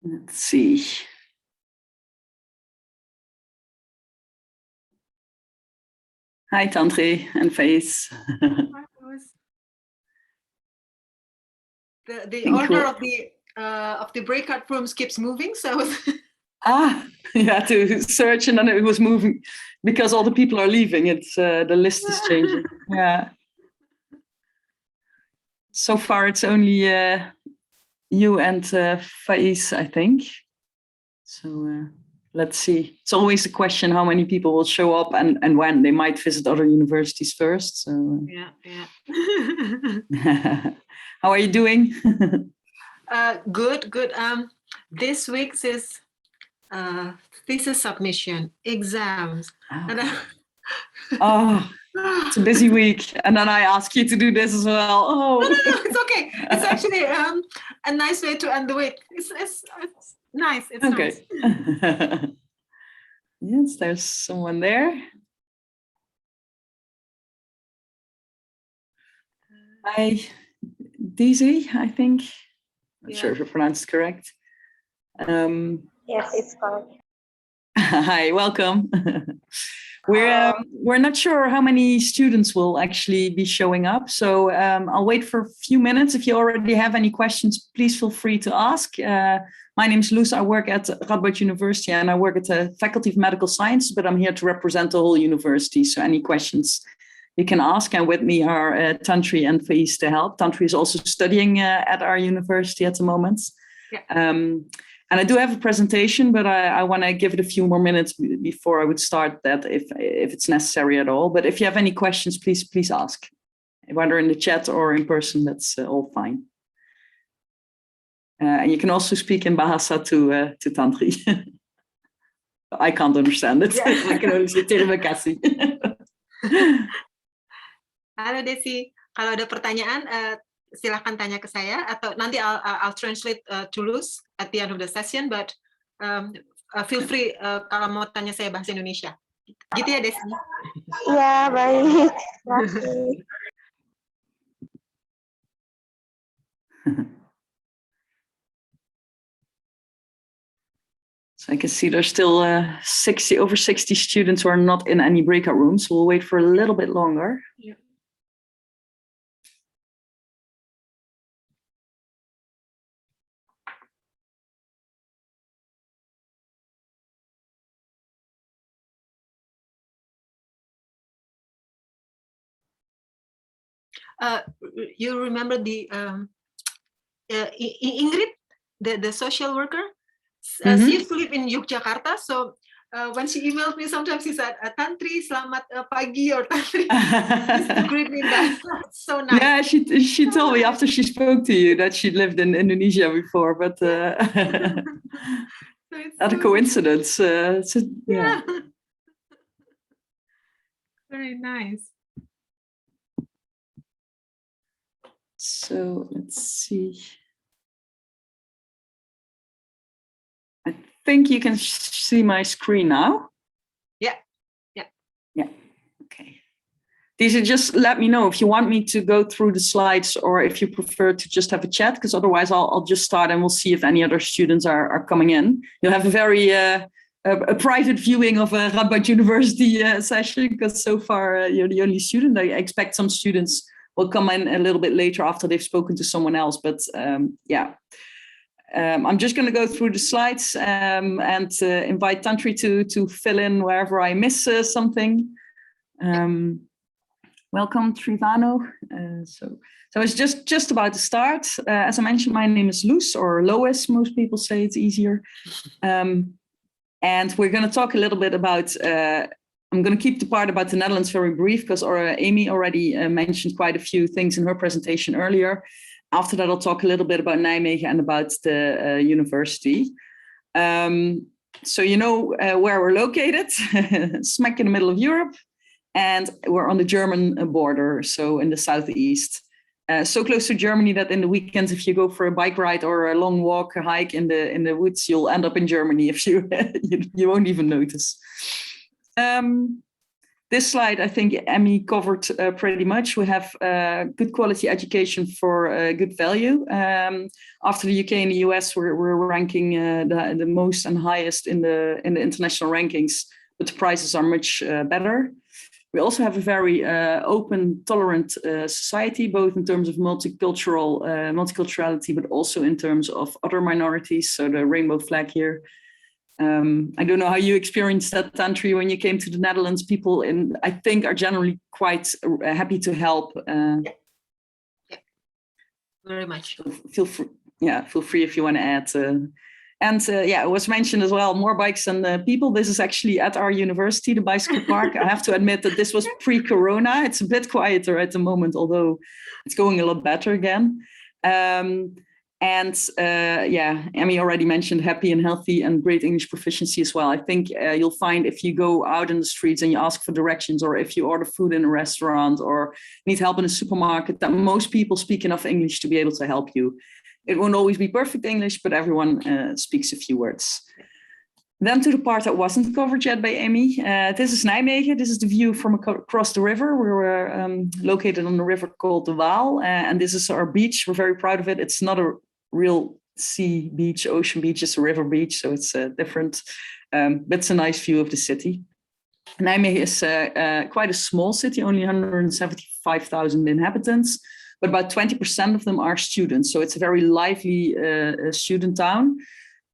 Let's see. Hi, Tantri and Faith. The order of the breakout rooms keeps moving, so. You had to search, and then it was moving because all the people are leaving. It's the list is changing. Yeah. So far, it's only you and Faiz, I think. So let's see. It's always a question how many people will show up and when. They might visit other universities first. So yeah. How are you doing? Good. This week's is thesis submission, exams. It's a busy week, and then I ask you to do this as well. No, it's okay. It's actually a nice way to end the week. It's nice. It's okay. Nice. Yes, there's someone there. Hi, Daisy, I think. Not sure if I pronounced it correct. Yes, it's correct. Hi, welcome. We're not sure how many students will actually be showing up, so I'll wait for a few minutes. If you already have any questions, please feel free to ask. My name is Loes. I work at Radboud University, and I work at the Faculty of Medical Science, but I'm here to represent the whole university. So any questions you can ask, and with me are Tantri and Faiz to help. Tantri is also studying at our university at the moment. Yeah. And I do have a presentation, but I want to give it a few more minutes before I would start that, if it's necessary at all. But if you have any questions, please ask, whether in the chat or in person. That's all fine. And you can also speak in Bahasa to Tantri. I can't understand it. Yeah. I can only say terima kasih. Halo Desi, kalau ada pertanyaan silahkan tanya ke saya, atau nanti I'll translate to Luz at the end of the session, but feel free kalau mau tanya saya bahasa Indonesia. Gitu ya, Desi? Ya, baik. So I can see there's still over 60 students who are not in any breakout rooms. So we'll wait for a little bit longer. Yeah. You remember the Ingrid, the social worker? She used to live in Yogyakarta, so when she emailed me, sometimes she said, Tantri, selamat pagi, or Tantri, used to greet me back. That's so nice. Yeah, she told me after she spoke to you that she lived in Indonesia before, but not a coincidence. Yeah. Very nice. So let's see. I think you can see my screen now. Yeah. Okay. These just let me know if you want me to go through the slides, or if you prefer to just have a chat, because otherwise I'll just start and we'll see if any other students are coming in. You'll have a very a private viewing of a Radboud University session, because so far you're the only student. I expect some students will come in a little bit later after they've spoken to someone else. But yeah, I'm just going to go through the slides and invite Tantri to fill in wherever I miss something. Welcome, Trivano. So it's just about to start. As I mentioned, my name is Loes, or Lois, most people say it's easier. And we're going to talk a little bit about I'm going to keep the part about the Netherlands very brief, because Amy already mentioned quite a few things in her presentation earlier. After that, I'll talk a little bit about Nijmegen and about the university. So you know where we're located, smack in the middle of Europe, and we're on the German border, so in the southeast. So close to Germany that in the weekends, if you go for a bike ride or a long walk, a hike in the woods, you'll end up in Germany if you won't even notice. This slide, I think Emmy covered pretty much. We have good quality education for good value. After the UK and the US, we're ranking the most and highest in the international rankings, but the prices are much better. We also have a very open, tolerant society, both in terms of multiculturality, but also in terms of other minorities. So the rainbow flag here. I don't know how you experienced that country when you came to the Netherlands. People I think, are generally quite happy to help. Yeah, very much. Feel free if you want to add. It was mentioned as well, more bikes than people. This is actually at our university, the bicycle park. I have to admit that this was pre-corona. It's a bit quieter at the moment, although it's going a lot better again. Emmy already mentioned happy and healthy and great English proficiency as well. I think you'll find if you go out in the streets and you ask for directions, or if you order food in a restaurant or need help in a supermarket, that most people speak enough English to be able to help you. It won't always be perfect English, but everyone speaks a few words. Then to the part that wasn't covered yet by Emmy. This is Nijmegen. This is the view from across the river. We're located on a river called the Waal, and this is our beach. We're very proud of it. It's not a real sea beach, ocean beach, it's a river beach, so it's different. But it's a nice view of the city. Nijmegen is quite a small city, only 175,000 inhabitants, but about 20% of them are students. So it's a very lively student town.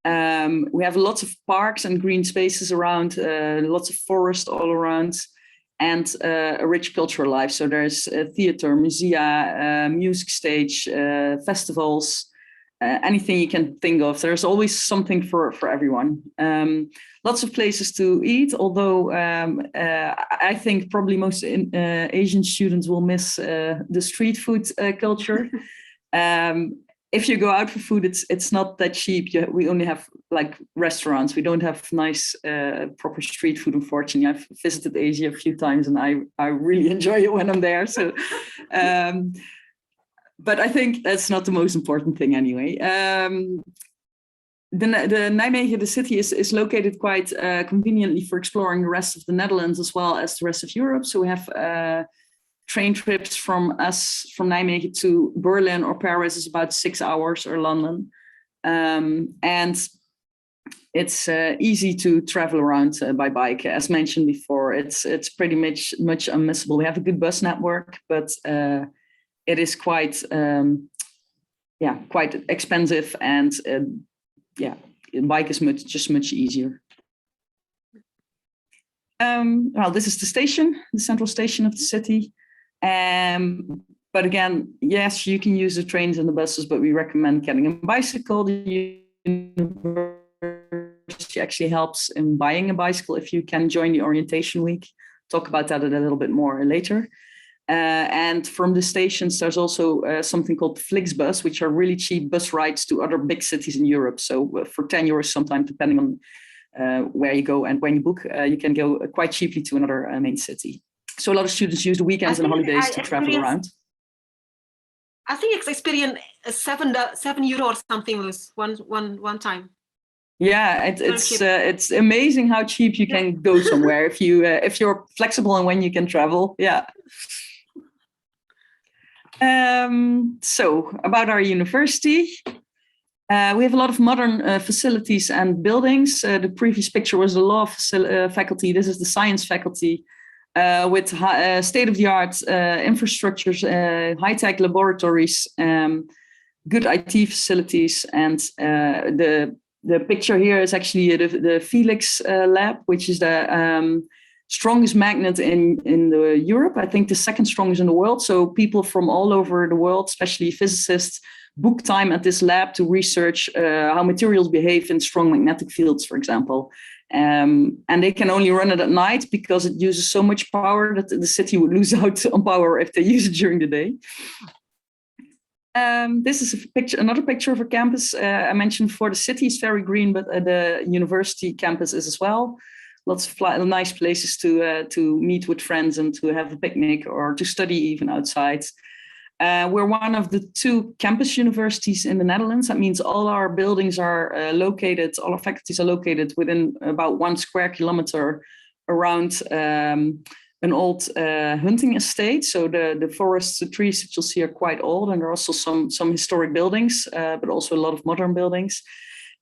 We have lots of parks and green spaces around, lots of forest all around, and a rich cultural life. So there's theater, musea, music stage, festivals, anything you can think of. There's always something for everyone. Lots of places to eat, although I think probably most Asian students will miss the street food culture. If you go out for food, it's not that cheap. We only have like restaurants. We don't have nice proper street food, unfortunately. I've visited Asia a few times and I really enjoy it when I'm there. So but I think that's not the most important thing anyway. The Nijmegen, the city, is located quite conveniently for exploring the rest of the Netherlands as well as the rest of Europe. So we have train trips from Nijmegen to Berlin or Paris is about 6 hours, or London. And it's easy to travel around by bike. As mentioned before, it's pretty much unmissable. We have a good bus network, but it is quite expensive, and bike is much easier. Well, this is the station, the central station of the city. But again, yes, you can use the trains and the buses, but we recommend getting a bicycle. The university actually helps in buying a bicycle if you can join the orientation week. Talk about that a little bit more later. And from the stations, there's also something called Flixbus, which are really cheap bus rides to other big cities in Europe. So for 10 euros sometimes, depending on where you go and when you book, you can go quite cheaply to another main city. So a lot of students use the weekends and holidays to travel around. I think it's experienced €7 or something was one time. Yeah, it's amazing how cheap you can go somewhere if you're flexible and when you can travel. Yeah. So about our university, we have a lot of modern facilities and buildings. The previous picture was the law faculty. This is the science faculty with state-of-the-art infrastructures, high-tech laboratories, good IT facilities, and the picture here is actually the Felix Lab, which is the strongest magnet in Europe. I think the second strongest in the world. So people from all over the world, especially physicists, book time at this lab to research how materials behave in strong magnetic fields, for example. And they can only run it at night because it uses so much power that the city would lose out on power if they use it during the day. This is another picture of a campus. I mentioned before, the city is very green, but the university campus is as well. Lots of nice places to meet with friends and to have a picnic or to study even outside. We're one of the 2 campus universities in the Netherlands. That means all our buildings are located, all our faculties are located within about 1 square kilometer around an old hunting estate. So the forests, the trees that you'll see are quite old, and there are also some historic buildings, but also a lot of modern buildings.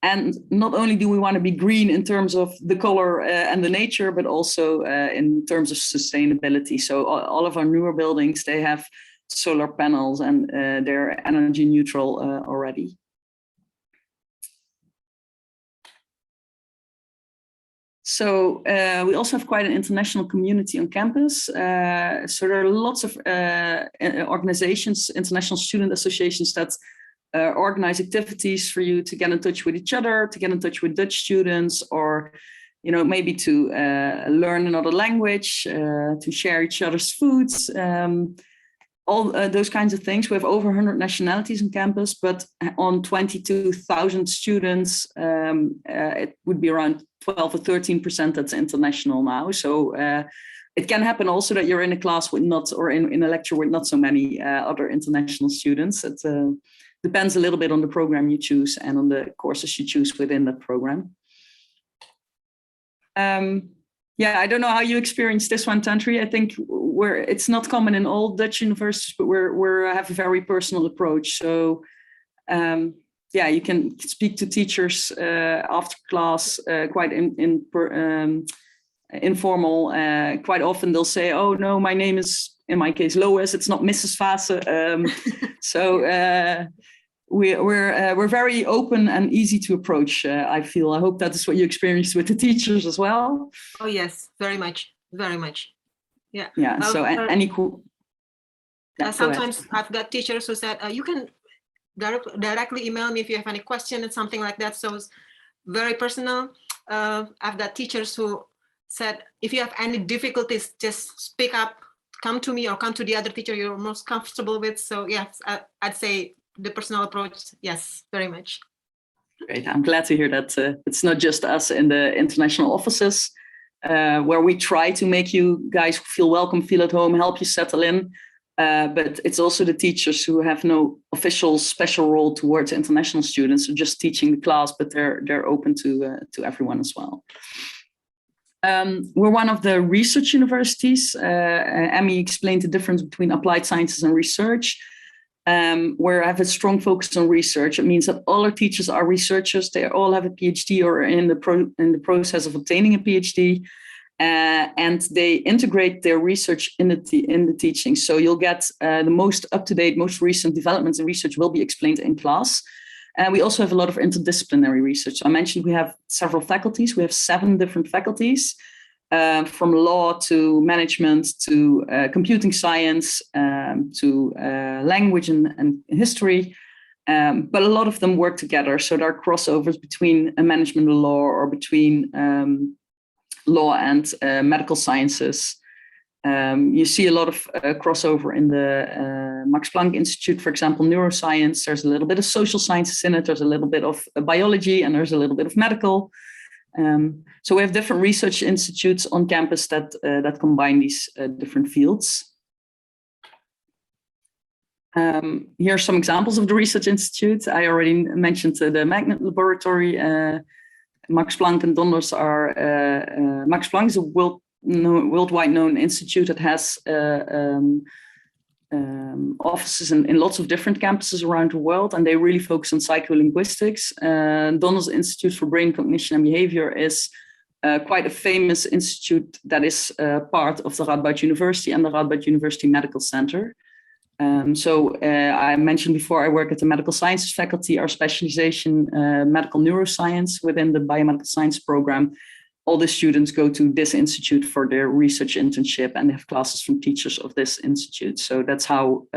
And not only do we want to be green in terms of the color and the nature, but also in terms of sustainability. So all of our newer buildings, they have solar panels, and they're energy neutral already. So we also have quite an international community on campus. So there are lots of organizations, international student associations that organize activities for you to get in touch with each other, to get in touch with Dutch students, or maybe to learn another language, to share each other's foods, all those kinds of things. We have over 100 nationalities on campus, but on 22,000 students, it would be around 12 or 13% that's international now. So it can happen also that you're in a class with not, or in a lecture with not so many other international students. It depends a little bit on the program you choose and on the courses you choose within that program. Yeah, I don't know how you experience this one, Tantri. I think it's not common in all Dutch universities, but we have a very personal approach. So yeah, you can speak to teachers after class, quite informal. Quite often they'll say, "Oh no, my name is, in my case, Lois. It's not Mrs. Vase." So we're very open and easy to approach. I feel. I hope that is what you experienced with the teachers as well. Oh yes, very much, very much. Yeah. Yeah. So any cool. Sometimes I've got teachers who said, "You can directly email me if you have any question," and something like that. So it's very personal. I've got teachers who said, "If you have any difficulties, just speak up, come to me or come to the other teacher you're most comfortable with." So yes, I'd say the personal approach, yes, very much. Great. I'm glad to hear that it's not just us in the international offices where we try to make you guys feel welcome, feel at home, help you settle in. But it's also the teachers who have no official special role towards international students, who just teaching the class, but they're open to everyone as well. We're one of the research universities. Emmy explained the difference between applied sciences and research. Where I have a strong focus on research. It means that all our teachers are researchers. They all have a PhD or in the process of obtaining a PhD. And they integrate their research in the teaching. So you'll get the most up-to-date, most recent developments in research will be explained in class. And we also have a lot of interdisciplinary research. So I mentioned we have several faculties. We have 7 different faculties, from law to management to computing science to language and history. But a lot of them work together. So there are crossovers between management and law, or between law and medical sciences. You see a lot of crossover in the Max Planck Institute, for example, neuroscience. There's a little bit of social sciences in it. There's a little bit of biology, and there's a little bit of medical. So we have different research institutes on campus that combine these different fields. Here are some examples of the research institutes. I already mentioned the magnet laboratory. Max Planck and Donders are, Max Planck is a worldwide known institute that has offices in lots of different campuses around the world, and they really focus on psycholinguistics. Donders Institute for Brain Cognition and Behavior is quite a famous institute that is part of the Radboud University and the Radboud University Medical Center. So I mentioned before, I work at the medical sciences faculty. Our specialization, medical neuroscience within the biomedical science program. All the students go to this institute for their research internship, and they have classes from teachers of this institute. So that's how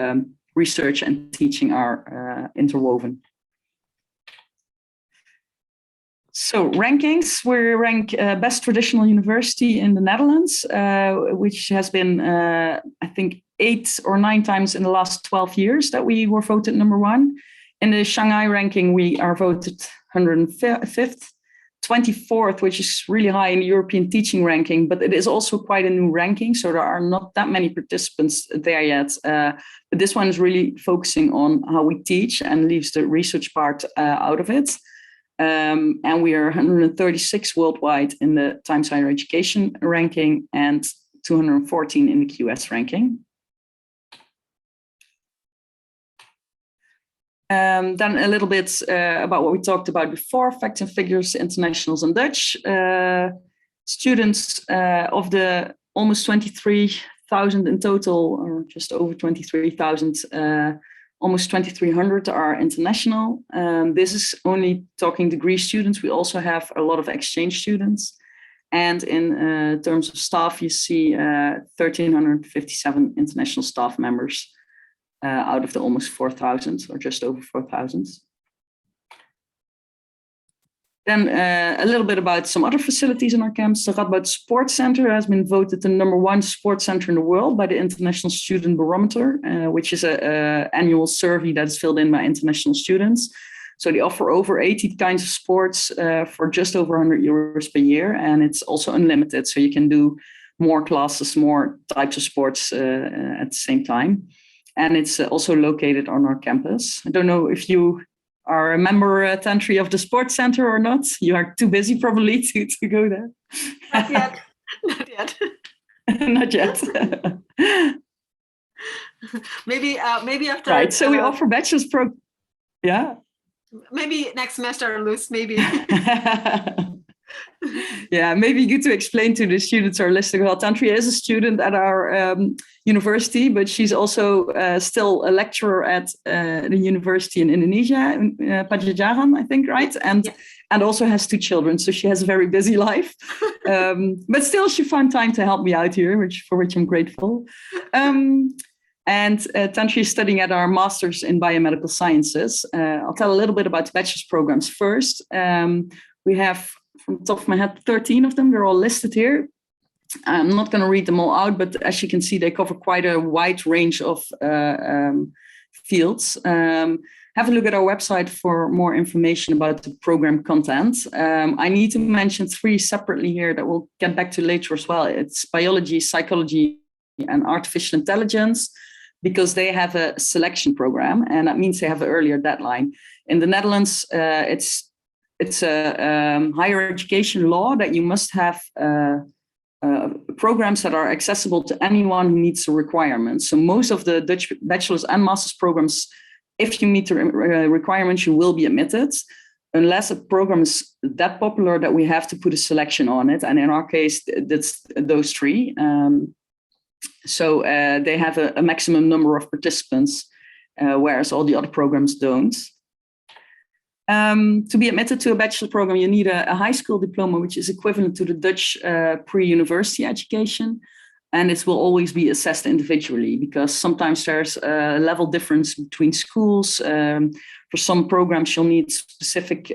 research and teaching are interwoven. So rankings, we rank best traditional university in the Netherlands, which has been, I think, 8 or 9 times in the last 12 years that we were voted #1. In the Shanghai ranking, we are voted 105th, 24th, which is really high in the European teaching ranking, but it is also quite a new ranking. So there are not that many participants there yet. But this one is really focusing on how we teach and leaves the research part out of it. And we are 136 worldwide in the Times Higher Education ranking, and 214 in the QS ranking. Then a little bit about what we talked about before, facts and figures, internationals and Dutch. Students of the almost 23,000 in total, or just over 23,000, almost 2,300 are international. This is only talking degree students. We also have a lot of exchange students. And in terms of staff, you see 1,357 international staff members out of the almost 4,000 or just over 4,000. Then a little bit about some other facilities in our campus. The Radboud Sports Center has been voted the #1 sports center in the world by the International Student Barometer, which is an annual survey that is filled in by international students. So they offer over 80 kinds of sports for just over €100 per year. And it's also unlimited. So you can do more classes, more types of sports at the same time. And it's also located on our campus. I don't know if you are a member, Tantri, of the sports center or not. You are too busy probably to go there. Not yet. Not yet. Not yet. Maybe after. Right. So we offer bachelor's program. Yeah. Maybe next semester, Luz, maybe. Yeah, maybe good to explain to the students who are listening. Well, Tantri is a student at our university, but she's also still a lecturer at the university in Indonesia, Pajajaran, I think, right? And yeah. And also has 2 children, so she has a very busy life. But still, she found time to help me out here, for which I'm grateful. And Tantri is studying at our Master's in Biomedical Sciences. I'll tell a little bit about the bachelor's programs first. We have, from the top of my head, 13 of them. They're all listed here. I'm not going to read them all out, but as you can see, they cover quite a wide range of fields. Have a look at our website for more information about the program content. I need to mention 3 separately here that we'll get back to later as well. It's biology, psychology, and artificial intelligence, because they have a selection program, and that means they have an earlier deadline. In the Netherlands, it's a higher education law that you must have programs that are accessible to anyone who meets the requirements. So most of the Dutch bachelor's and master's programs, if you meet the requirements, you will be admitted, unless a program is that popular that we have to put a selection on it. And in our case, that's those 3. So they have a maximum number of participants, whereas all the other programs don't. To be admitted to a bachelor program, you need a high school diploma, which is equivalent to the Dutch pre-university education. And it will always be assessed individually, because sometimes there's a level difference between schools. For some programs, you'll need specific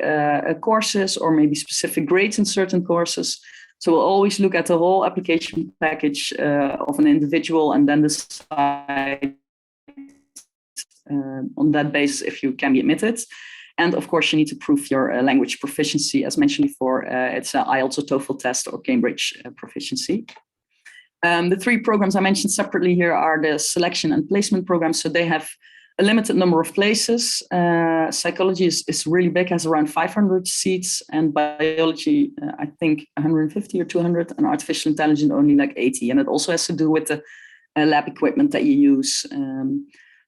courses or maybe specific grades in certain courses. So we'll always look at the whole application package of an individual and then decide on that basis if you can be admitted. And of course, you need to prove your language proficiency, as mentioned before. It's an IELTS or TOEFL test or Cambridge proficiency. The 3 programs I mentioned separately here are the selection and placement programs. So they have a limited number of places. Psychology is really big, has around 500 seats, and biology, I think 150 or 200, and artificial intelligence only like 80. And it also has to do with the lab equipment that you use,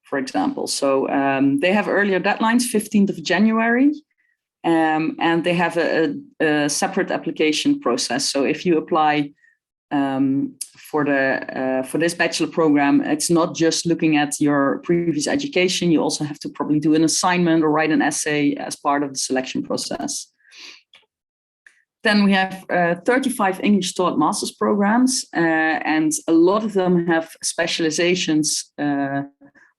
for example. So they have earlier deadlines, 15th of January, and they have a separate application process. So if you apply for this bachelor program, it's not just looking at your previous education. You also have to probably do an assignment or write an essay as part of the selection process. Then we have 35 English taught master's programs, and a lot of them have specializations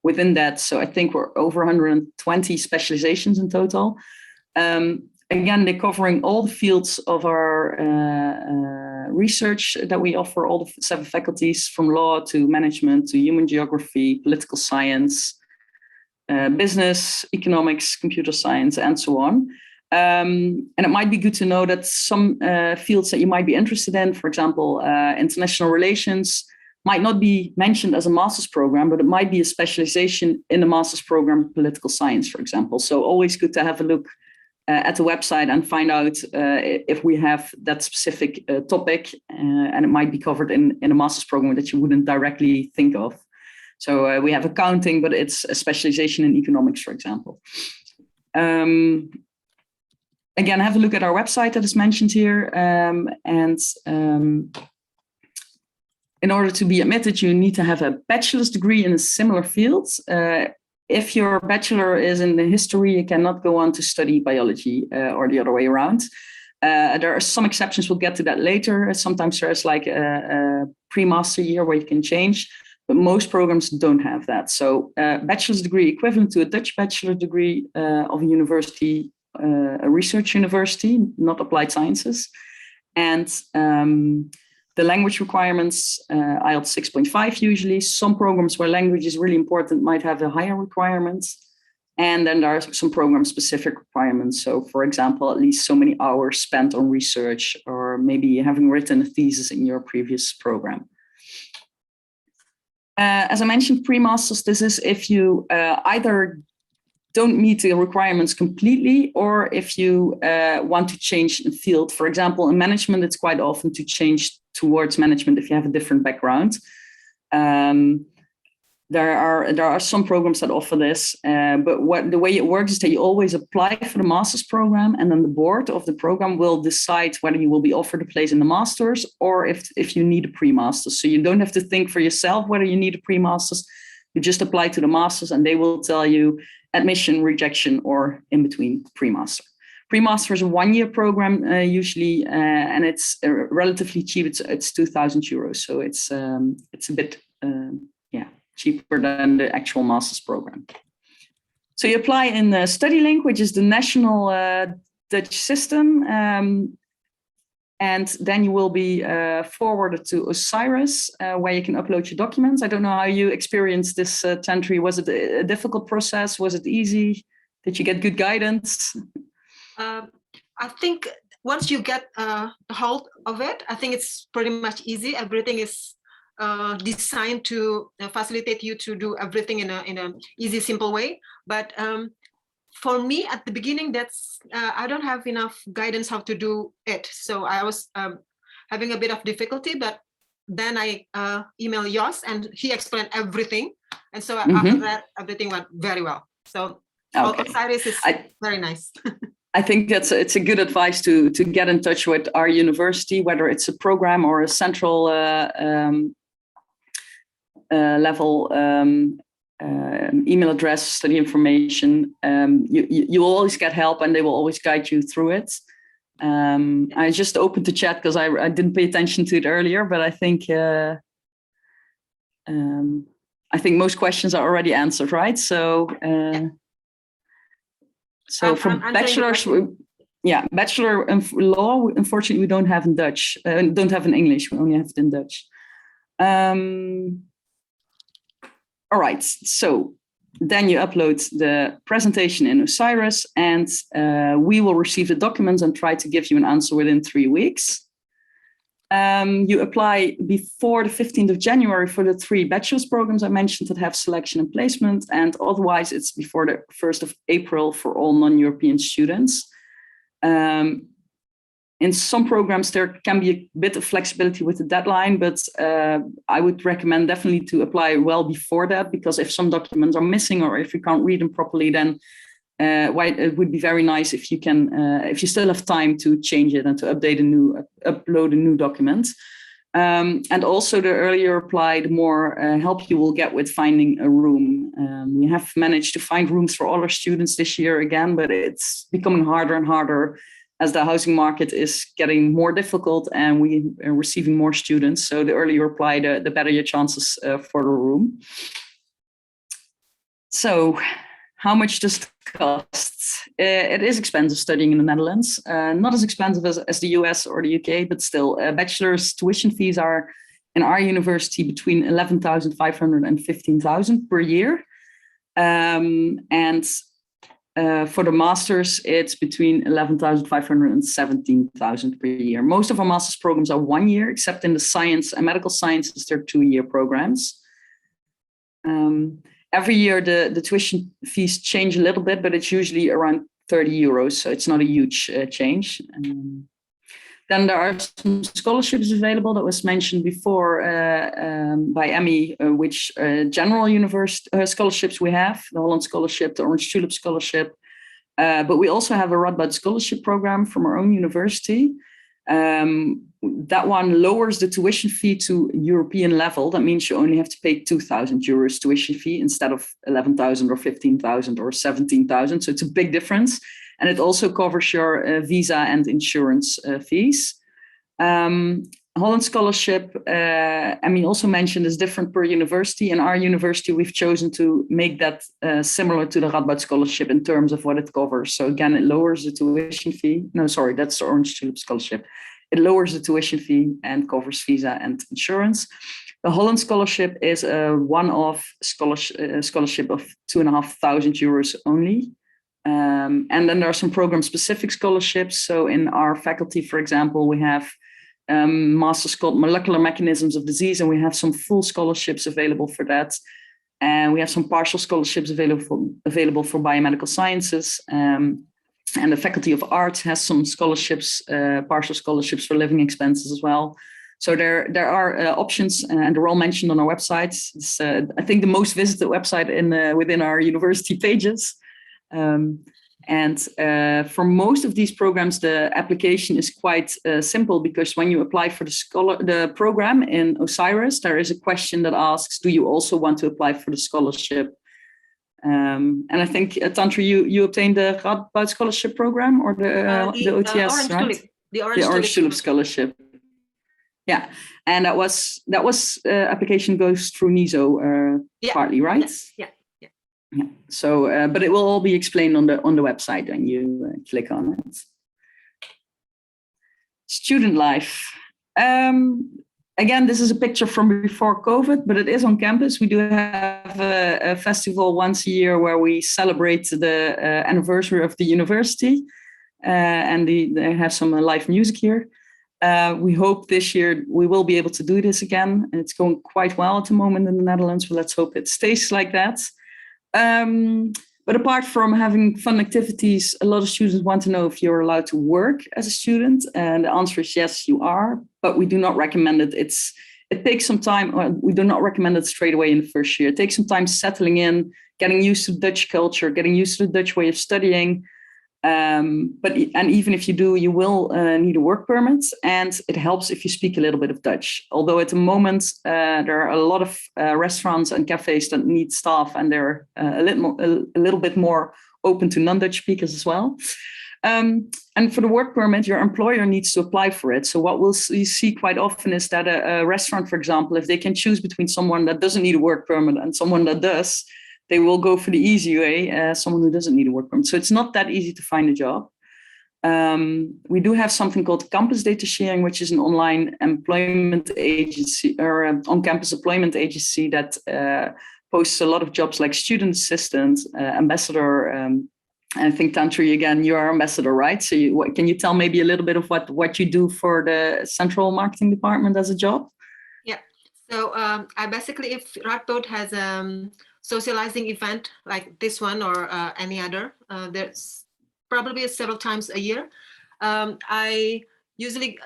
within that. So I think we're over 120 specializations in total. Again, they're covering all the fields of our research that we offer, all the 7 faculties, from law to management to human geography, political science, business, economics, computer science, and so on. And it might be good to know that some fields that you might be interested in, for example, international relations, might not be mentioned as a master's program, but it might be a specialization in the master's program, political science, for example. So always good to have a look at the website and find out if we have that specific topic, and it might be covered in a master's program that you wouldn't directly think of. So we have accounting, but it's a specialization in economics, for example. Again, have a look at our website that is mentioned here. In order to be admitted, you need to have a bachelor's degree in a similar field. If your bachelor is in the history, you cannot go on to study biology or the other way around. There are some exceptions, we'll get to that later. Sometimes there's like a pre-master year where you can change, but most programs don't have that. So bachelor's degree equivalent to a Dutch bachelor degree of a university, a research university, not applied sciences. And the language requirements, IELTS 6.5 usually. Some programs where language is really important might have a higher requirement. And then there are some program-specific requirements. So, for example, at least so many hours spent on research, or maybe having written a thesis in your previous program. As I mentioned, pre-masters, this is if you either don't meet the requirements completely, or if you want to change the field. For example, in management, it's quite often to change towards management if you have a different background. There are some programs that offer this, but the way it works is that you always apply for the master's program, and then the board of the program will decide whether you will be offered a place in the master's or if you need a pre-master's. So you don't have to think for yourself whether you need a pre-master's. You just apply to the master's and they will tell you admission, rejection, or in between pre-master. Pre-master is a 1-year program usually, and it's relatively cheap. It's 2,000 euros, so it's a bit cheaper than the actual master's program. So you apply in the StudyLink, which is the national Dutch system, and then you will be forwarded to Osiris, where you can upload your documents. I don't know how you experienced this, Tantri. Was it a difficult process? Was it easy? Did you get good guidance? I think once you get a hold of it, I think it's pretty much easy. Everything is designed to facilitate you to do everything in a easy, simple way. But for me, at the beginning, I don't have enough guidance how to do it. So I was having a bit of difficulty, but then I emailed Jos and he explained everything. And so after that, everything went very well. So Osiris is very nice. I think it's a good advice to get in touch with our university, whether it's a program or a central level email address, study information. You will always get help and they will always guide you through it. I just opened the chat because I didn't pay attention to it earlier, but I think most questions are already answered, right? So for bachelor's, bachelor in law, unfortunately, we don't have in Dutch. Don't have in English. We only have it in Dutch. All right. So then you upload the presentation in Osiris, and we will receive the documents and try to give you an answer within 3 weeks. You apply before the 15th of January for the 3 bachelor's programs I mentioned that have selection and placement, and otherwise it's before the 1st of April for all non-European students. In some programs, there can be a bit of flexibility with the deadline, but I would recommend definitely to apply well before that, because if some documents are missing or if you can't read them properly, then it would be very nice if you can, if you still have time to change it and to upload a new document. And also the earlier you apply, the more help you will get with finding a room. We have managed to find rooms for all our students this year again, but it's becoming harder and harder as the housing market is getting more difficult and we are receiving more students. So the earlier you apply, the better your chances for the room. So how much does it cost? It is expensive studying in the Netherlands. Not as expensive as the US or the UK, but still bachelor's tuition fees are in our university between 11,500 and 15,000 per year. For the masters, it's between 11,500 and 17,000 per year. Most of our master's programs are 1 year, except in the science and medical sciences, they're 2-year programs. Every year, the tuition fees change a little bit, but it's usually around €30, so it's not a huge change. Then there are some scholarships available that was mentioned before by Emmy, which general university scholarships we have, the Holland Scholarship, the Orange Tulip Scholarship, but we also have a Radboud Scholarship program from our own university. That one lowers the tuition fee to European level. That means you only have to pay €2,000 tuition fee instead of 11,000 or 15,000 or 17,000. So it's a big difference. And it also covers your visa and insurance fees. Holland Scholarship, also mentioned, is different per university. In our university, we've chosen to make that similar to the Radboud Scholarship in terms of what it covers. So again, it lowers the tuition fee. No, sorry, that's the Orange Tulip Scholarship. It lowers the tuition fee and covers visa and insurance. The Holland Scholarship is a one-off scholarship of €2,500 only. And then there are some program-specific scholarships. So in our faculty, for example, we have Master's called Molecular Mechanisms of Disease, and we have some full scholarships available for that. And we have some partial scholarships available for biomedical sciences. And the Faculty of Arts has some scholarships, partial scholarships for living expenses as well. So there are options, and they're all mentioned on our website. It's, I think, the most visited website within our university pages. For most of these programs, the application is quite simple, because when you apply for the program in Osiris, there is a question that asks, do you also want to apply for the scholarship? And I think, Tantra, you obtained the Radboud Scholarship program or the OTS, Orange right? Tulip. The Orange Tulip Scholarship. Yeah, and that was application goes through NISO partly, right? Yeah. So, but it will all be explained on the website when you click on it. Student life. Again, this is a picture from before COVID, but it is on campus. We do have a festival once a year where we celebrate the anniversary of the university, and they have some live music here. We hope this year we will be able to do this again. And it's going quite well at the moment in the Netherlands, but let's hope it stays like that. But apart from having fun activities, a lot of students want to know if you're allowed to work as a student. And the answer is yes, you are, but we do not recommend it. It takes some time. We do not recommend it straight away in the first year. It takes some time settling in, getting used to Dutch culture, getting used to the Dutch way of studying. But even if you do, you will need a work permit, and it helps if you speak a little bit of Dutch. Although at the moment there are a lot of restaurants and cafes that need staff, and they're a little bit more open to non-Dutch speakers as well. And for the work permit, your employer needs to apply for it. So what we'll see quite often is that a restaurant, for example, if they can choose between someone that doesn't need a work permit and someone that does, they will go for the easy way, someone who doesn't need a work permit. So it's not that easy to find a job. We do have something called Campus Data Sharing, which is an online employment agency or on-campus employment agency that posts a lot of jobs like student assistant, ambassador. And I think, Tantri, again, you are ambassador, right? So can you tell maybe a little bit of what you do for the central marketing department as a job? Yeah. So I basically, if Radboud has socializing event like this one or any other, there's probably several times a year. I usually,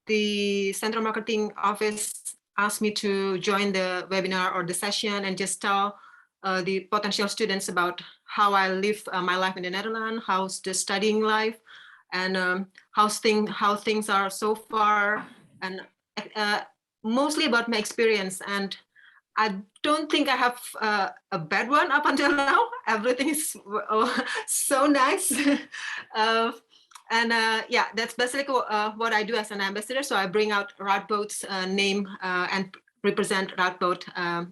the central marketing office asks me to join the webinar or the session and just tell the potential students about how I live my life in the Netherlands, how's the studying life, and how things are so far, and mostly about my experience. And I don't think I have a bad one up until now. Everything is so nice. Yeah, that's basically what I do as an ambassador. So I bring out Radboud's name and represent Radboud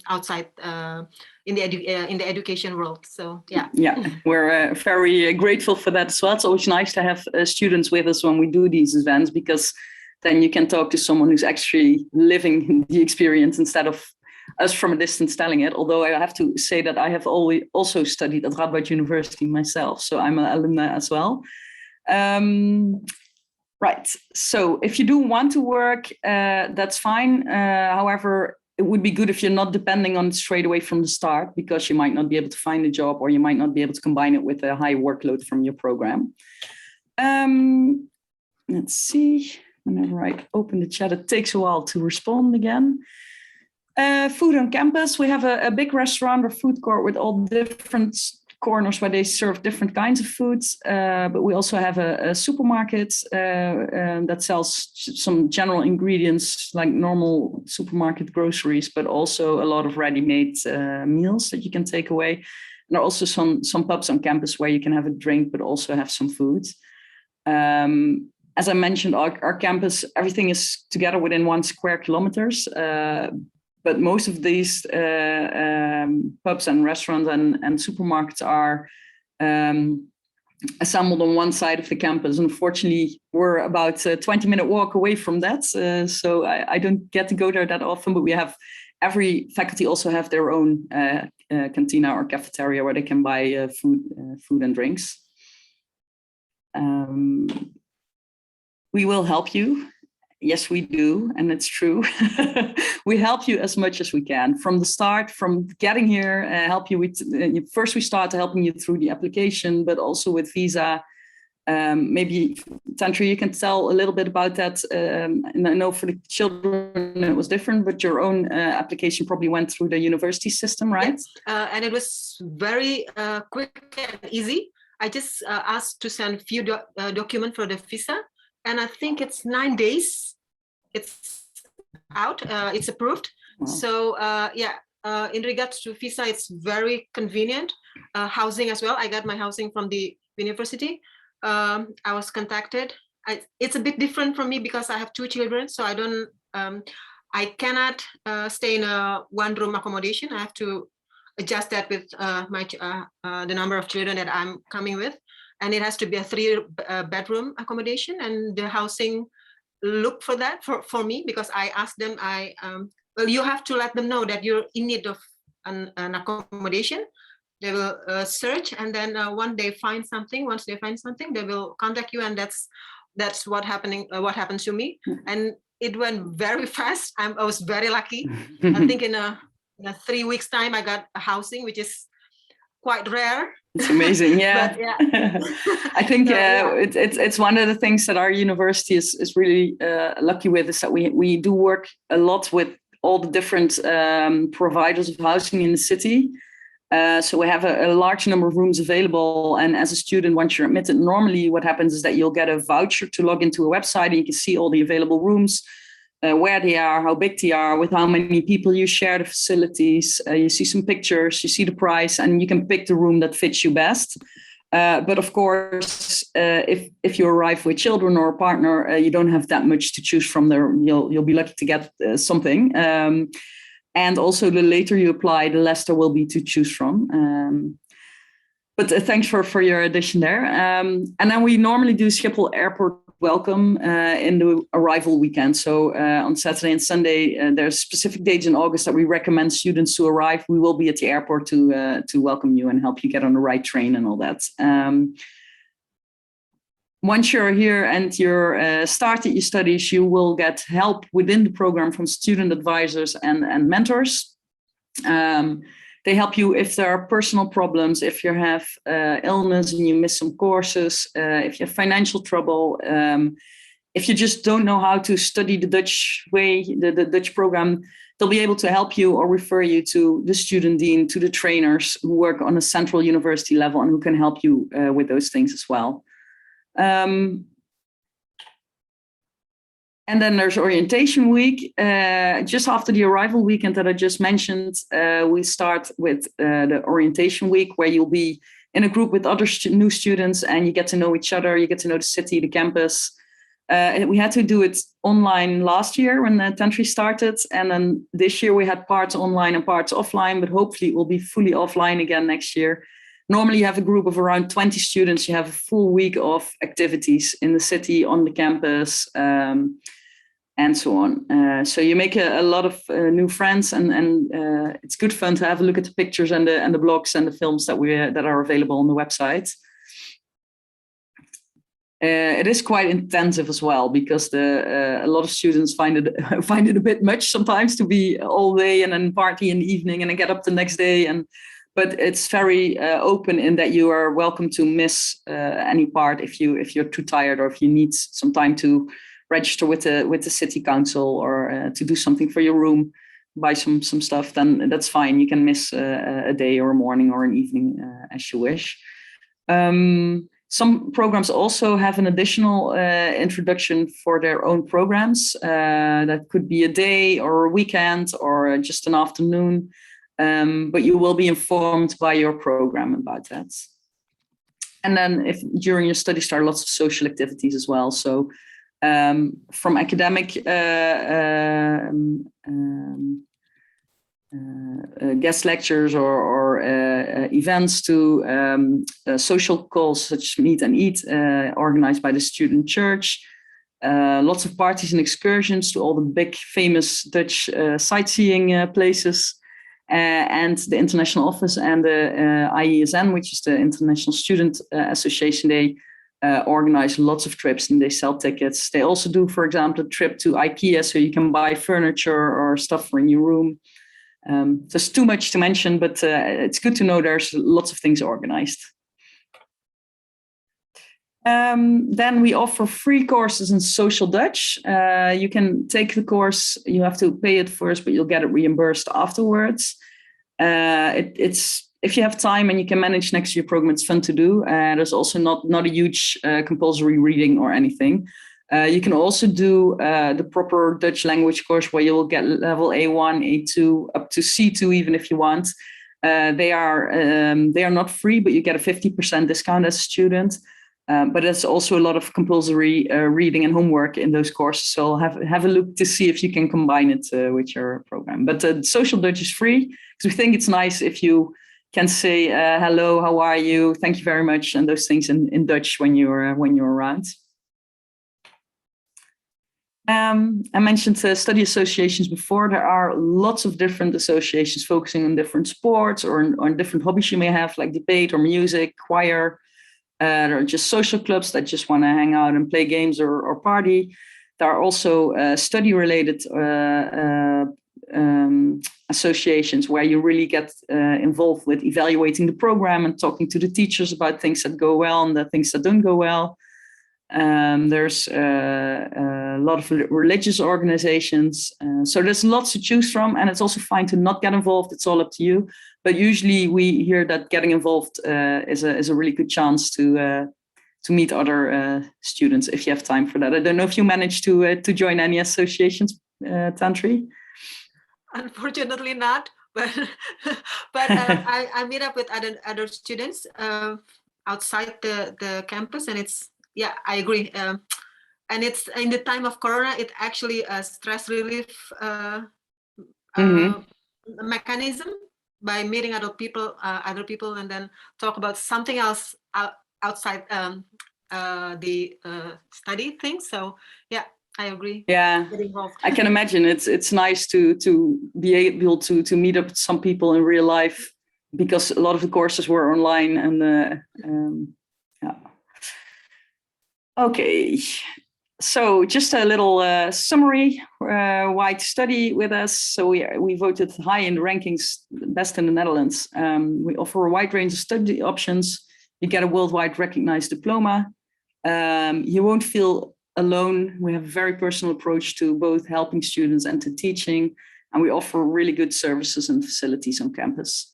outside in the education world. So yeah. Yeah, we're very grateful for that as well. It's always nice to have students with us when we do these events, because then you can talk to someone who's actually living the experience instead of us from a distance telling it. Although I have to say that I have always also studied at Radboud University myself, so I'm an alumna as well. Right. So if you do want to work, that's fine. However, it would be good if you're not depending on it straight away from the start, because you might not be able to find a job, or you might not be able to combine it with a high workload from your program. Let's see, whenever I open the chat, it takes a while to respond again. Food on campus, we have a big restaurant or food court with all different corners where they serve different kinds of foods, but we also have a supermarket that sells some general ingredients like normal supermarket groceries, but also a lot of ready-made meals that you can take away. And there are also some pubs on campus where you can have a drink, but also have some food. As I mentioned, our campus, everything is together within 1 square kilometers. But most of these pubs and restaurants and supermarkets are assembled on one side of the campus. Unfortunately, we're about a 20-minute walk away from that. So I don't get to go there that often, but we have, every faculty also have their own cantina or cafeteria where they can buy food and drinks. We will help you. Yes, we do, and it's true. We help you as much as we can from the start, from getting here, help you with, first we start helping you through the application, but also with visa. Maybe, Tantri, you can tell a little bit about that. And I know for the children it was different, but your own application probably went through the university system, right? Yes. And it was very quick and easy. I just asked to send a few documents for the visa. And I think it's 9 days. It's out. It's approved. Wow. So in regards to visa, it's very convenient. Housing as well. I got my housing from the university. I was contacted. It's a bit different from me because I have 2 children. So I cannot stay in a 1-room accommodation. I have to adjust that with the number of children that I'm coming with. And it has to be a 3-bedroom accommodation, and the housing look for that for me, because I asked them, well, you have to let them know that you're in need of an accommodation. They will search, and then once they find something, they will contact you, and that's what happened to me. And it went very fast. I was very lucky. I think in a 3 weeks time, I got a housing, which is quite rare. It's amazing, yeah. But, yeah. I think it's one of the things that our university is really lucky with, is that we do work a lot with all the different providers of housing in the city. So we have a large number of rooms available, and as a student, once you're admitted, normally what happens is that you'll get a voucher to log into a website, and you can see all the available rooms, where they are, how big they are, with how many people you share the facilities. You see some pictures, you see the price, and you can pick the room that fits you best. But of course, if you arrive with children or a partner, you don't have that much to choose from there. You'll be lucky to get something. And also, the later you apply, the less there will be to choose from. But thanks for your addition there. And then we normally do Schiphol Airport welcome in the arrival weekend. So on Saturday and Sunday, there's specific dates in August that we recommend students to arrive. We will be at the airport to welcome you and help you get on the right train and all that. Once you're here and you're started your studies, you will get help within the program from student advisors and mentors. They help you if there are personal problems, if you have illness and you miss some courses, if you have financial trouble, if you just don't know how to study the Dutch way, the Dutch program, they'll be able to help you or refer you to the student dean, to the trainers who work on a central university level and who can help you with those things as well. And then there's orientation week. Just after the arrival weekend that I just mentioned, we start with the orientation week, where you'll be in a group with other new students and you get to know each other, you get to know the city, the campus. We had to do it online last year when the Tantri started. And then this year we had parts online and parts offline, but hopefully it will be fully offline again next year. Normally you have a group of around 20 students. You have a full week of activities in the city, on the campus, and so on. So you make a lot of new friends, and it's good fun to have a look at the pictures and the blogs and the films that are available on the website. It is quite intensive as well, because a lot of students find it a bit much sometimes to be all day and then party in the evening and then get up the next day. But it's very open in that you are welcome to miss any part if you're too tired, or if you need some time to register with the city council, or to do something for your room, buy some stuff. Then that's fine. You can miss a day or a morning or an evening as you wish. Some programs also have an additional introduction for their own programs. That could be a day or a weekend or just an afternoon, but you will be informed by your program about that. And then if during your studies there are lots of social activities as well. So from academic guest lectures or events to social calls such as Meet and Eat, organized by the student church. Lots of parties and excursions to all the big famous Dutch sightseeing places. And the international office and the IESN, which is the International Student Association, they organize lots of trips and they sell tickets. They also do, for example, a trip to IKEA, so you can buy furniture or stuff for in your room. There's too much to mention, but it's good to know there's lots of things organized. Then we offer free courses in social Dutch. You can take the course, you have to pay it first, but you'll get it reimbursed afterwards. It's if you have time and you can manage next to your program, it's fun to do. There's also not a huge compulsory reading or anything. You can also do the proper Dutch language course where you will get level A1, A2, up to C2 even if you want. They are not free, but you get a 50% discount as a student. But there's also a lot of compulsory reading and homework in those courses. So have a look to see if you can combine it with your program. But social Dutch is free because we think it's nice if you can say hello, how are you, thank you very much, and those things in Dutch when you're around. I mentioned study associations before. There are lots of different associations focusing on different sports or on different hobbies you may have, like debate or music, choir. There are just social clubs that just want to hang out and play games or party. There are also study-related associations where you really get involved with evaluating the program and talking to the teachers about things that go well and the things that don't go well. There's a lot of religious organizations. So there's lots to choose from, and it's also fine to not get involved. It's all up to you. But usually we hear that getting involved is a really good chance to meet other students if you have time for that. I don't know if you managed to join any associations, Tantri? Unfortunately not, but I meet up with other students outside the campus, and it's, yeah, I agree. And it's in the time of Corona, it actually a stress relief mechanism by meeting other people, and then talk about something else outside the study thing. So yeah, I agree. Yeah, I can imagine it's nice to be able to meet up with some people in real life, because a lot of the courses were online, and yeah. Okay, so just a little summary why to study with us. So we voted high in the rankings, best in the Netherlands. We offer a wide range of study options. You get a worldwide recognized diploma. You won't feel alone. We have a very personal approach to both helping students and to teaching, and we offer really good services and facilities on campus.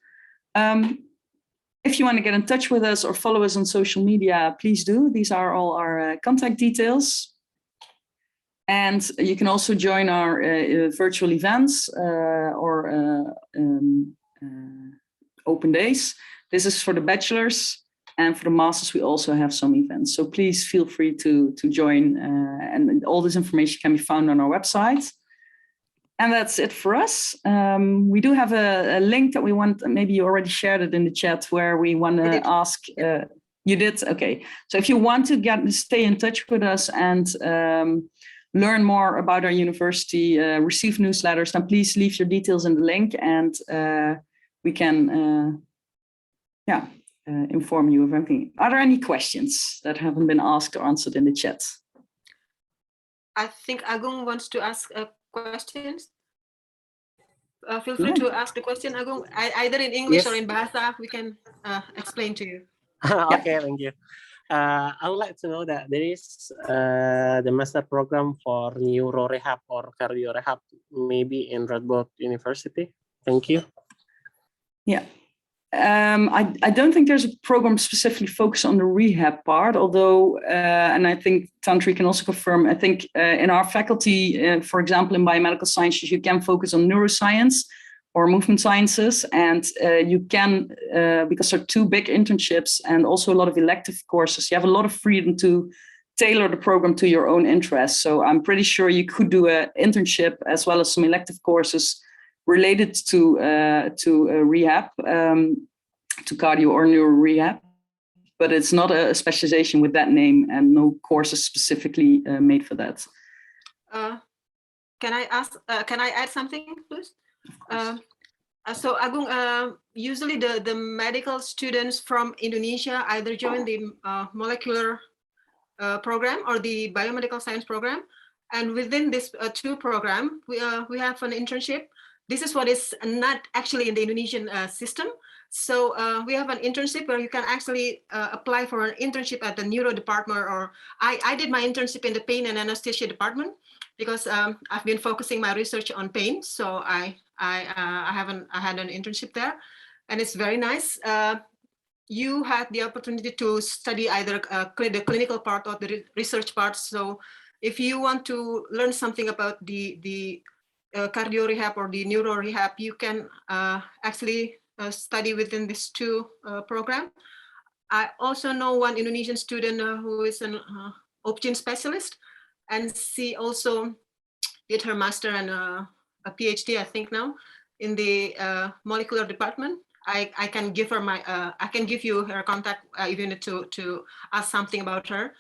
If you want to get in touch with us or follow us on social media, please do. These are all our contact details. And you can also join our virtual events or open days. This is for the bachelors, and for the masters, we also have some events. So please feel free to join, and all this information can be found on our website. And that's it for us. We do have a link that we want, maybe you already shared it in the chat, where we want to ask, you did? Okay. So if you want to stay in touch with us and learn more about our university, receive newsletters, then please leave your details in the link, and we can inform you of everything. Are there any questions that haven't been asked or answered in the chat? I think Agung wants to ask questions. Feel free to ask the question, Agung, either in English or in Bahasa. We can explain to you. Okay, thank you. I would like to know that there is the master program for neuro rehab or cardio rehab, maybe in Radboud University. Thank you. Yeah. I don't think there's a program specifically focused on the rehab part, although, and I think Tantri can also confirm, I think in our faculty, for example, in biomedical sciences, you can focus on neuroscience or movement sciences, and you can, because there are 2 big internships and also a lot of elective courses, you have a lot of freedom to tailor the program to your own interests. So I'm pretty sure you could do an internship as well as some elective courses related to rehab, to cardio or neuro rehab, but it's not a specialization with that name and no courses specifically made for that. Can I add something, please? So Agung, usually the medical students from Indonesia either join the molecular program or the biomedical science program, and within this 2 program, we have an internship. This is what is not actually in the Indonesian system. So we have an internship where you can actually apply for an internship at the neuro department, or I did my internship in the pain and anesthesia department because I've been focusing my research on pain. So I had an internship there, and it's very nice. You had the opportunity to study either the clinical part or the research part. So if you want to learn something about the cardio rehab or the neuro rehab, you can actually study within this 2 program. I also know one Indonesian student who is an option specialist, and she also did her master and a PhD, I think now, in the molecular department. I can give her I can give you her contact if you need to ask something about her,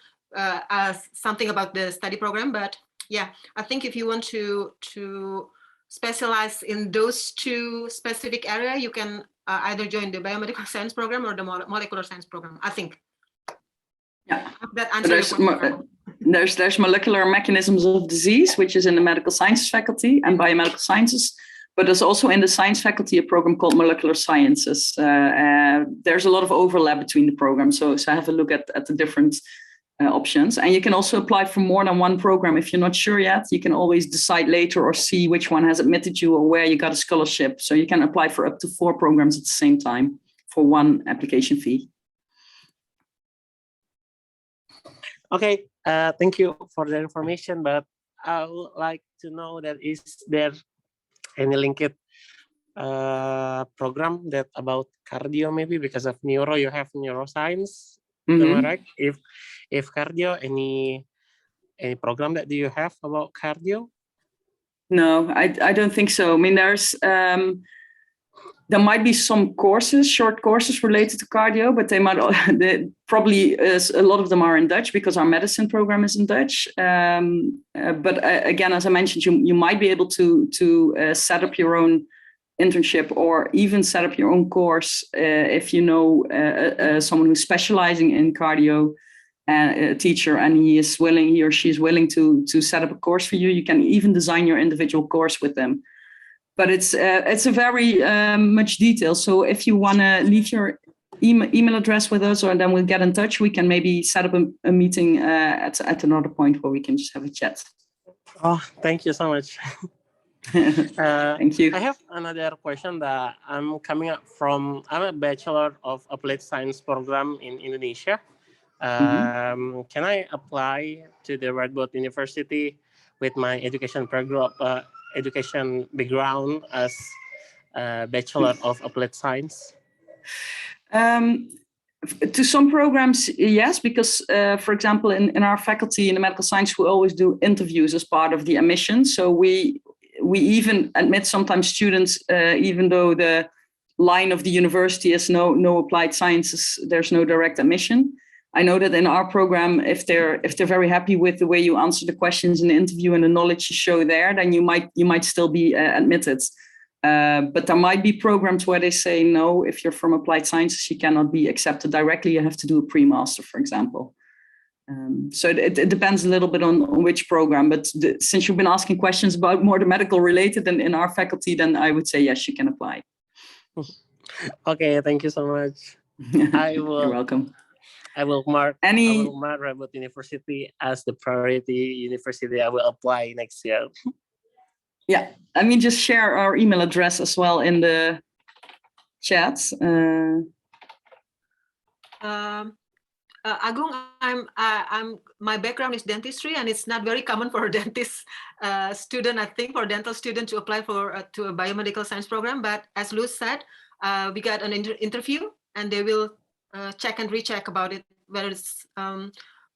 something about the study program. But yeah, I think if you want to specialize in those 2 specific areas, you can either join the biomedical science program or the molecular science program, I think. Yeah. That answers your question. There's molecular mechanisms of disease, which is in the medical sciences faculty and biomedical sciences, but there's also in the science faculty a program called molecular sciences. There's a lot of overlap between the programs, so have a look at the different options, and you can also apply for more than 1 program. If you're not sure yet, you can always decide later or see which one has admitted you or where you got a scholarship. So you can apply for up to 4 programs at the same time for 1 application fee. Okay, thank you for the information, but I would like to know that is there any linked program that about cardio, maybe because of neuro you have neuroscience. Am I right? If cardio, any program that do you have about cardio? No, I don't think so. I mean, there might be some courses, short courses related to cardio, but they probably a lot of them are in Dutch because our medicine program is in Dutch. But again, as I mentioned, you might be able to set up your own internship or even set up your own course if you know someone who's specializing in cardio, a teacher, and he or she is willing to set up a course for you. You can even design your individual course with them. But it's a very much detail. So if you want to leave your email address with us, or then we'll get in touch, we can maybe set up a meeting at another point where we can just have a chat. Oh, thank you so much. Thank you. I have another question that I'm a Bachelor of Applied Science program in Indonesia. Can I apply to the Radboud University with my education background as Bachelor of Applied Science? To some programs, yes, because, for example, in our faculty in the medical science, we always do interviews as part of the admission. So we even admit sometimes students, even though the line of the university is no applied sciences, there's no direct admission. I know that in our program, if they're very happy with the way you answer the questions in the interview and the knowledge you show there, then you might still be admitted. But there might be programs where they say, no, if you're from applied sciences, you cannot be accepted directly. You have to do a pre-master, for example. So it depends a little bit on which program. But since you've been asking questions about more the medical related and in our faculty, then I would say, yes, you can apply. Okay, thank you so much. You're welcome. I will mark Radboud University as the priority university I will apply next year. Yeah, I mean, just share our email address as well in the chat. Agung, my background is dentistry, and it's not very common for a dentist student, I think, for a dental student to apply to a biomedical science program. But as Luz said, we got an interview, and they will check and recheck about it, whether it's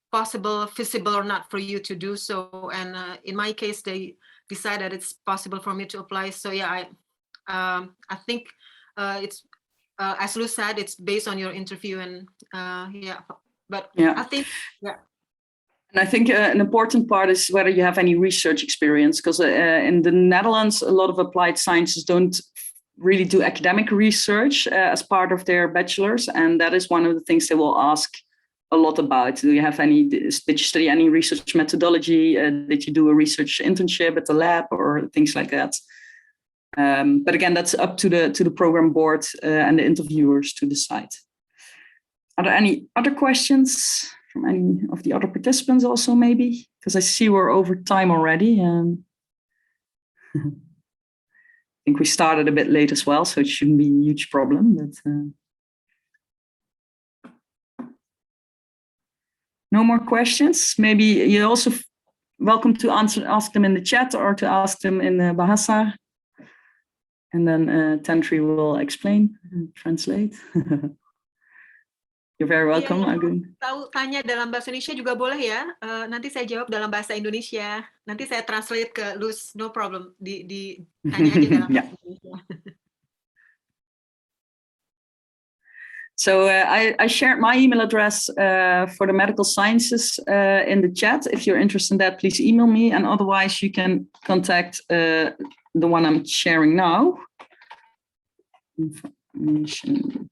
possible, feasible or not for you to do so. And in my case, they decide that it's possible for me to apply. So yeah, I think it's as Luz said, it's based on your interview, and yeah. But yeah. I think, yeah. And I think an important part is whether you have any research experience, because in the Netherlands, a lot of applied sciences don't really do academic research as part of their bachelor's. And that is one of the things they will ask a lot about. Did you study any research methodology? Did you do a research internship at the lab or things like that? But again, that's up to the program board and the interviewers to decide. Are there any other questions from any of the other participants also, maybe? Because I see we're over time already. I think we started a bit late as well, so it shouldn't be a huge problem. But no more questions. Maybe you're also welcome to ask them in the chat or to ask them in Bahasa. And then Tantri will explain and translate. You're very welcome, Agung. Tahu tanya dalam bahasa Indonesia juga boleh ya. Nanti saya jawab dalam bahasa Indonesia. Nanti saya translate ke Luz, no problem. Di tanya aja dalam bahasa Indonesia. So I shared my email address for the medical sciences in the chat. If you're interested in that, please email me. And otherwise, you can contact the one I'm sharing now. Information.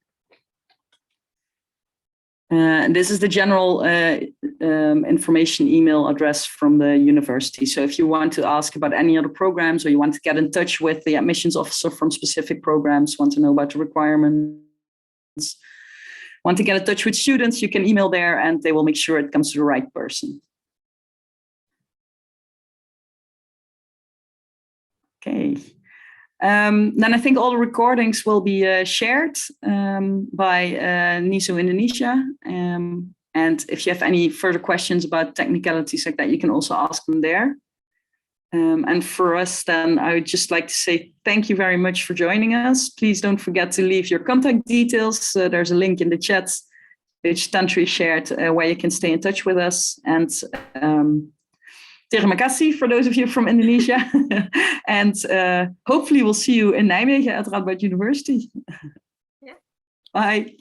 This is the general information email address from the university. So if you want to ask about any other programs, or you want to get in touch with the admissions officer from specific programs, want to know about the requirements, want to get in touch with students, you can email there and they will make sure it comes to the right person. Okay. Then I think all the recordings will be shared by NISO Indonesia. And if you have any further questions about technicalities like that, you can also ask them there. And for us, then I would just like to say thank you very much for joining us. Please don't forget to leave your contact details. There's a link in the chat which Tantri shared where you can stay in touch with us. And terima kasih for those of you from Indonesia. And hopefully we'll see you in Nijmegen at Radboud University. Yeah. Bye.